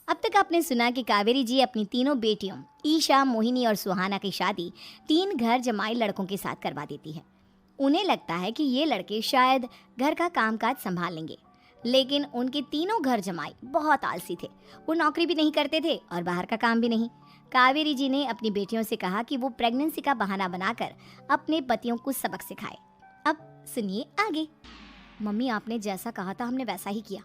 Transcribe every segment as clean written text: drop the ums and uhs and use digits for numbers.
अब तक आपने सुना कि कावेरी जी अपनी तीनों बेटियों ईशा, मोहिनी और सुहाना की शादी 3 घर जमाई लड़कों के साथ करवा देती है। उन्हें लगता है कि ये लड़के शायद घर का कामकाज संभाल लेंगे, लेकिन उनके तीनों घर जमाई बहुत आलसी थे। वो नौकरी भी नहीं करते थे और बाहर का काम भी नहीं। कावेरी जी ने अपनी बेटियों से कहा कि वो प्रेगनेंसी का बहाना बनाकर अपने पतियों को सबक सिखाए। अब सुनिए आगे। मम्मी, आपने जैसा कहा था हमने वैसा ही किया,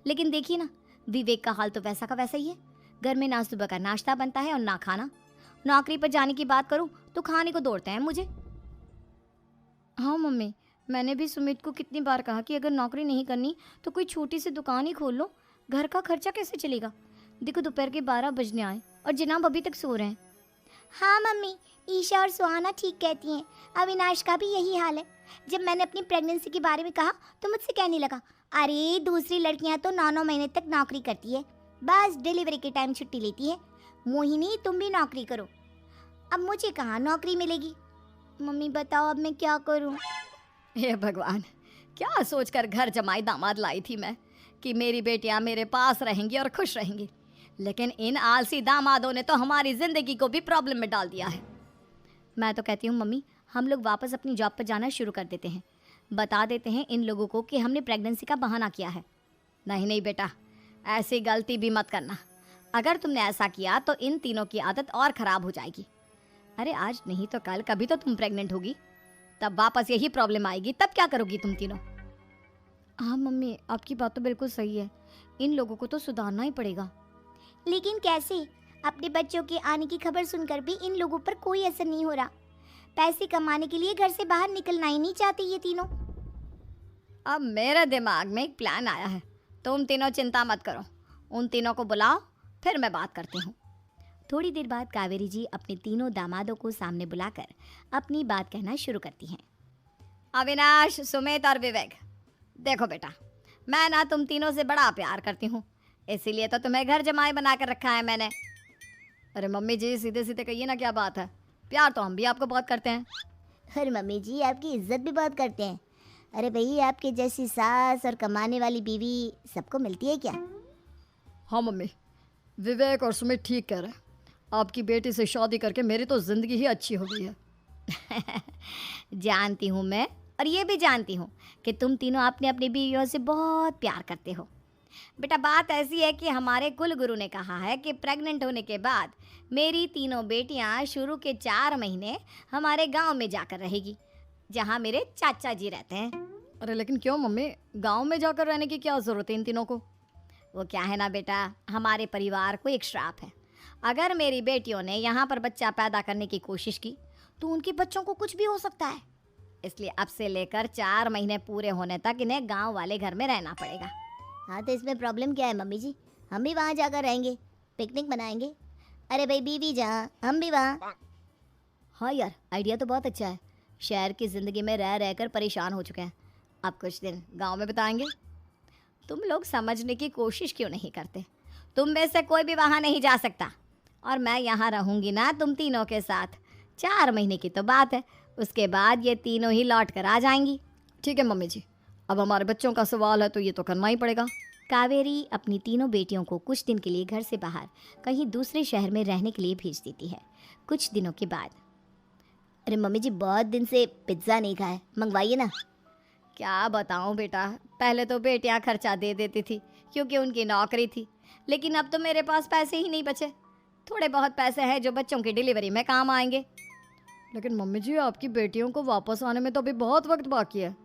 लेकिन देखिए ना, विवेक का हाल तो वैसा का वैसा ही है। घर में ना सुबह का नाश्ता बनता है और ना खाना। नौकरी पर जाने की बात करूं तो खाने को दौड़ते हैं मुझे। हाँ मम्मी, मैंने भी सुमित को कितनी बार कहा कि अगर नौकरी नहीं करनी तो कोई छोटी सी दुकान ही खोल लो। घर का खर्चा कैसे चलेगा? देखो दोपहर के 12 बजने आए और जनाब अभी तक सो रहे हैं। हाँ मम्मी, ईशा और सुहाना ठीक कहती हैं। अविनाश का भी यही हाल है। जब मैंने अपनी प्रेगनेंसी के बारे में कहा तो मुझसे कहने लगा, अरे दूसरी लड़कियां तो 9-9 महीने तक नौकरी करती है, बस डिलीवरी के टाइम छुट्टी लेती है। मोहिनी, तुम भी नौकरी करो। अब मुझे कहाँ नौकरी मिलेगी? मम्मी बताओ, अब मैं क्या करूँ? हे भगवान, क्या सोचकर घर जमाई दामाद लाई थी मैं कि मेरी बेटियां मेरे पास रहेंगी और खुश रहेंगी, लेकिन इन आलसी दामादों ने तो हमारी जिंदगी को भी प्रॉब्लम में डाल दिया है। मैं तो कहती हूँ मम्मी, हम लोग वापस अपनी जॉब पर जाना शुरू कर देते हैं। बता देते हैं इन लोगों को कि हमने प्रेगनेंसी का बहाना किया है। नहीं नहीं बेटा, ऐसी गलती भी मत करना। अगर तुमने ऐसा किया तो इन तीनों की आदत और ख़राब हो जाएगी। अरे आज नहीं तो कल कभी तो तुम प्रेग्नेंट होगी, तब वापस यही प्रॉब्लम आएगी। तब क्या करोगी तुम तीनों? हाँ मम्मी, आपकी बात तो बिल्कुल सही है। इन लोगों को तो सुधारना ही पड़ेगा। लेकिन कैसे? अपने बच्चों के आने की खबर सुनकर भी इन लोगों पर कोई असर नहीं हो रहा। पैसे कमाने के लिए घर से बाहर निकलना ही नहीं चाहते ये तीनों। अब मेरे दिमाग में एक प्लान आया है। तुम तीनों चिंता मत करो, उन तीनों को बुलाओ, फिर मैं बात करती हूँ। थोड़ी देर बाद कावेरी जी अपने तीनों दामादों को सामने बुलाकर अपनी बात कहना शुरू करती हैं। अविनाश, सुमित और विवेक, देखो बेटा, मैं ना तुम तीनों से बड़ा प्यार करती हूँ, इसीलिए तो तुम्हें घर जमाई बना कर रखा है मैंने। अरे मम्मी जी, सीधे सीधे कहिए ना, क्या बात है? प्यार तो हम भी आपको बहुत करते हैं। अरे मम्मी जी, आपकी इज्जत भी बहुत करते हैं। अरे भाई, आपके जैसी सास और कमाने वाली बीवी सबको मिलती है क्या? हाँ मम्मी, विवेक और सुमित ठीक कह रहे हैं। आपकी बेटी से शादी करके मेरी तो ज़िंदगी ही अच्छी हो गई है। जानती हूँ मैं, और ये भी जानती हूँ कि तुम तीनों अपने अपनी बीवियों से बहुत प्यार करते हो। बेटा, बात ऐसी है कि हमारे कुल गुरु ने कहा है कि प्रेग्नेंट होने के बाद मेरी तीनों बेटियां शुरू के 4 महीने हमारे गांव में जाकर रहेगी, जहां मेरे चाचा जी रहते हैं। अरे लेकिन क्यों मम्मी, गांव में जाकर रहने की क्या ज़रूरत है इन तीनों को? वो क्या है ना बेटा, हमारे परिवार को एक श्राप है। अगर मेरी बेटियों ने यहाँ पर बच्चा पैदा करने की कोशिश की तो उनके बच्चों को कुछ भी हो सकता है। इसलिए अब से लेकर 4 महीने पूरे होने तक इन्हें गाँव वाले घर में रहना पड़ेगा। हाँ, तो इसमें प्रॉब्लम क्या है मम्मी जी? हम भी वहाँ जाकर रहेंगे, पिकनिक मनाएंगे। अरे भाई, बीवी जहाँ हम भी वहाँ। हाँ यार, आइडिया तो बहुत अच्छा है। शहर की ज़िंदगी में रह रहकर परेशान हो चुके हैं, अब कुछ दिन गांव में बिताएंगे। तुम लोग समझने की कोशिश क्यों नहीं करते? तुम में से कोई भी वहाँ नहीं जा सकता, और मैं यहाँ रहूँगी ना तुम तीनों के साथ। 4 महीने की तो बात है, उसके बाद ये तीनों ही लौट कर आ जाएंगी। ठीक है मम्मी जी, अब हमारे बच्चों का सवाल है तो ये तो करना ही पड़ेगा। कावेरी अपनी तीनों बेटियों को कुछ दिन के लिए घर से बाहर कहीं दूसरे शहर में रहने के लिए भेज देती है। कुछ दिनों के बाद, अरे मम्मी जी, बहुत दिन से पिज्ज़ा नहीं खाया, मंगवाइए ना। क्या बताऊं बेटा, पहले तो बेटियां खर्चा दे देती थी क्योंकि उनकी नौकरी थी, लेकिन अब तो मेरे पास पैसे ही नहीं बचे। थोड़े बहुत पैसे हैं जो बच्चों की डिलीवरी में काम आएंगे। लेकिन मम्मी जी, आपकी बेटियों को वापस आने में तो अभी बहुत वक्त बाकी है।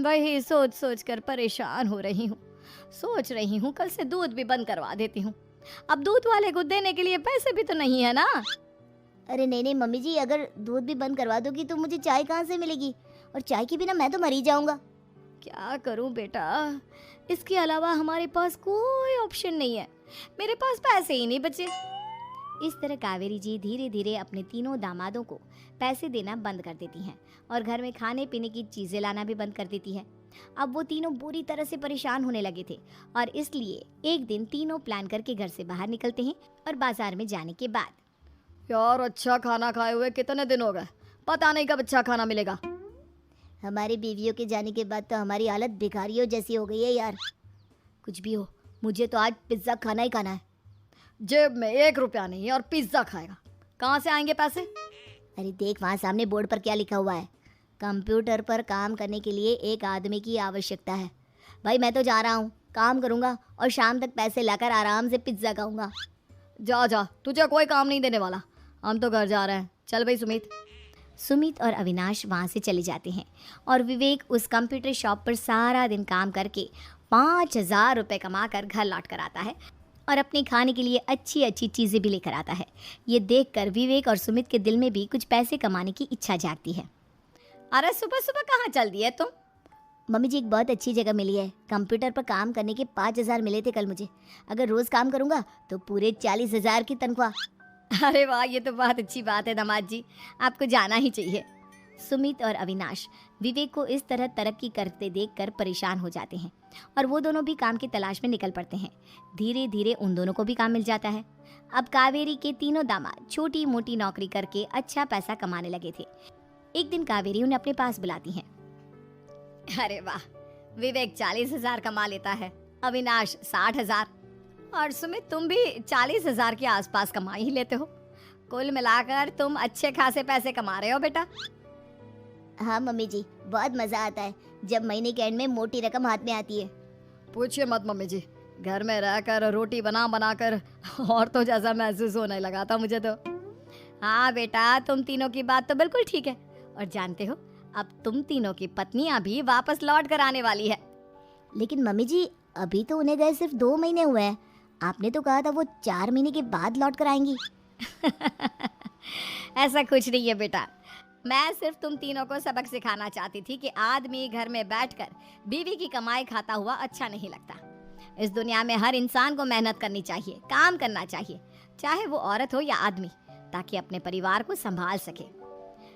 वही सोच सोच कर परेशान हो रही हूँ। सोच रही हूँ कल से दूध भी बंद करवा देती हूँ। अब दूध वाले को देने के लिए पैसे भी तो नहीं है ना। अरे नहीं नहीं मम्मी जी, अगर दूध भी बंद करवा दोगी तो मुझे चाय कहाँ से मिलेगी? और चाय के बिना मैं तो मर ही जाऊंगा। क्या करूं बेटा, इसके अलावा हमारे पास कोई ऑप्शन नहीं है। मेरे पास पैसे ही नहीं बचे। इस तरह कावेरी जी धीरे धीरे अपने तीनों दामादों को पैसे देना बंद कर देती हैं और घर में खाने पीने की चीज़ें लाना भी बंद कर देती है। अब वो तीनों बुरी तरह से परेशान होने लगे थे, और इसलिए एक दिन तीनों प्लान करके घर से बाहर निकलते हैं। और बाजार में जाने के बाद, यार, अच्छा खाना खाए हुए कितने दिन हो गए, पता नहीं कब अच्छा खाना मिलेगा। हमारी बीवियों के जाने के बाद तो हमारी हालत भिखारियों जैसी हो गई है यार। कुछ भी हो, मुझे तो आज पिज्ज़ा खाना ही खाना है। जेब में 1 रुपया नहीं है और पिज्ज़ा खाएगा, कहाँ से आएंगे पैसे? अरे देख वहाँ सामने बोर्ड पर क्या लिखा हुआ है, कंप्यूटर पर काम करने के लिए एक आदमी की आवश्यकता है। भाई मैं तो जा रहा हूँ, काम करूँगा और शाम तक पैसे लाकर आराम से पिज्ज़ा खाऊंगा। जा जा, तुझे कोई काम नहीं देने वाला, हम तो घर जा रहे हैं। चल भाई सुमित। सुमित और अविनाश वहाँ से चले जाते हैं और विवेक उस कंप्यूटर शॉप पर सारा दिन काम करके 5,000 रुपये कमा कर घर लौट कर आता है और अपने खाने के लिए अच्छी अच्छी चीज़ें भी लेकर आता है। ये देखकर विवेक और सुमित के दिल में भी कुछ पैसे कमाने की इच्छा जागती है। अरे सुबह सुबह कहाँ चल दी है तुम? मम्मी जी एक बहुत अच्छी जगह मिली है, कंप्यूटर पर काम करने के 5,000 मिले थे कल मुझे। अगर रोज़ काम करूँगा तो पूरे 40,000 की तनख्वाह। अरे वाह, ये तो बहुत अच्छी बात है दामाद जी, आपको जाना ही चाहिए। सुमित और अविनाश विवेक को इस तरह तरक्की करते देखकर परेशान हो जाते हैं और वो दोनों भी काम की तलाश में निकल पड़ते हैं। धीरे धीरे उन दोनों को भी काम मिल जाता है। अब कावेरी के तीनों दामाद छोटी मोटी नौकरी करके अच्छा पैसा कमाने लगे थे। एक दिन कावेरी उन्हें अपने पास बुलाती हैं। अरे वाह, विवेक 40,000 कमा लेता है, अविनाश 60,000 और सुमित तुम भी 40,000 के आसपास कमा ही लेते हो। कुल मिलाकर तुम अच्छे खासे पैसे कमा रहे हो बेटा। हाँ मम्मी जी, बहुत मज़ा आता है जब महीने के एंड में मोटी रकम हाथ में आती है। पूछिए मत मम्मी जी, घर में रहकर रोटी बना बना कर और तो जैसा महसूस होने लगा था मुझे तो। हाँ बेटा, तुम तीनों की बात तो बिल्कुल ठीक है। और जानते हो, अब तुम तीनों की पत्नियां भी वापस लौट कर आने वाली है। लेकिन मम्मी जी अभी तो उन्हें गए सिर्फ 2 महीने हुए हैं, आपने तो कहा था वो 4 महीने के बाद लौट कर आएंगी। ऐसा कुछ नहीं है बेटा, मैं सिर्फ तुम तीनों को सबक सिखाना चाहती थी कि आदमी घर में बैठकर बीवी की कमाई खाता हुआ अच्छा नहीं लगता। इस दुनिया में हर इंसान को मेहनत करनी चाहिए, काम करना चाहिए, चाहे वो औरत हो या आदमी, ताकि अपने परिवार को संभाल सके।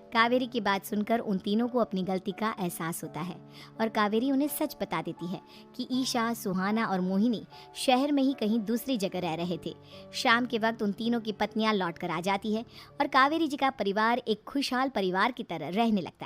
कावेरी की बात सुनकर उन तीनों को अपनी गलती का एहसास होता है और कावेरी उन्हें सच बता देती है कि ईशा, सुहाना और मोहिनी शहर में ही कहीं दूसरी जगह रह रहे थे। शाम के वक्त उन तीनों की पत्नियां लौट कर आ जाती है और कावेरी जी का परिवार एक खुशहाल परिवार की तरह रहने लगता है।